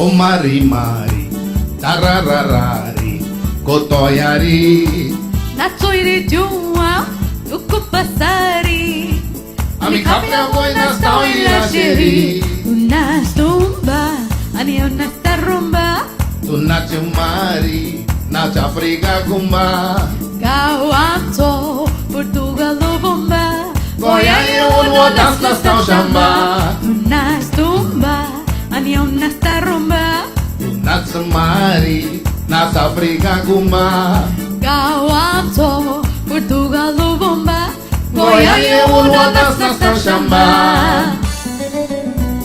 O mari mari, tarararari, kotoyari. Natsoiri jua, ukupasari. Ami kapya boy na stawila sheri. Unas tumba, ani unas tarumba. Tunat mari, na Afrika kumba. Gawanto, Portugal o bomba. Goiânia o das na stau chamba. Unas tumba, ani unas tarumba. Tunat mari, na Afrika kumba. Gawanto, Portugal o bomba. Goiânia o das na stau chamba.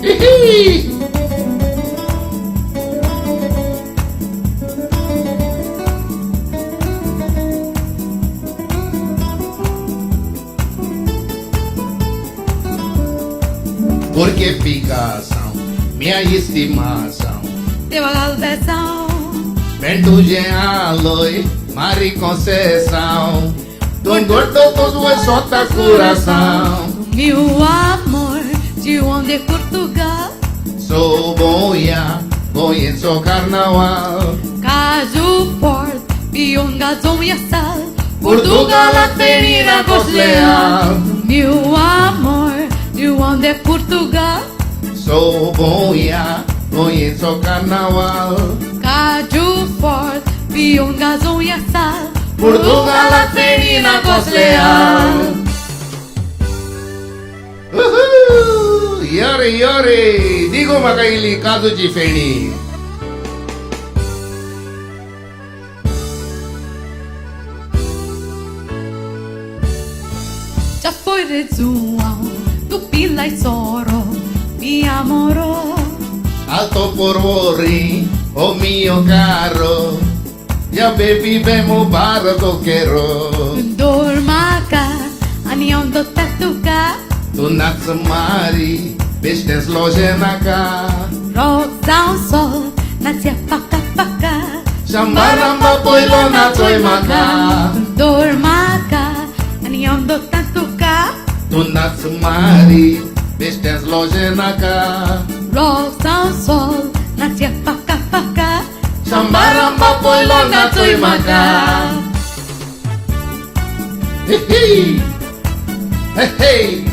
Hihi. Porque picação, minha estimação. Teva galdeção, Vento gealoi, Mari Conceição. Tu engordou todo o solta coração. meu amor, de onde é Portugal? Sou boia, boia sou carnaval. Caso forte, pionga, zon e sal. Portugal a terina gosto leal. Meu amor, de onde é Portugal? Sou boia, boia sou carnaval. Caso forte, pionga, zon e sal. Portugal a terina gosto leal. Yore, yore, digo makaili caso de feni. Já foi rezuão, tu pila e soro, mi amoro. Alto por ori, o mio caro. Ya baby bemo barato quero. Dormaca, anion do tatuca. Tu mari, bestes loje naka. Rosa o sol, nasce a paca paca. Chambaramba poilo na toy maka. Dormaca, anion do tatuca. Tu mari, bestes loje naka. Rosa o sol, nasce a paca paca. Chambaramba poilo na toy maka. Hey hey, hey hey.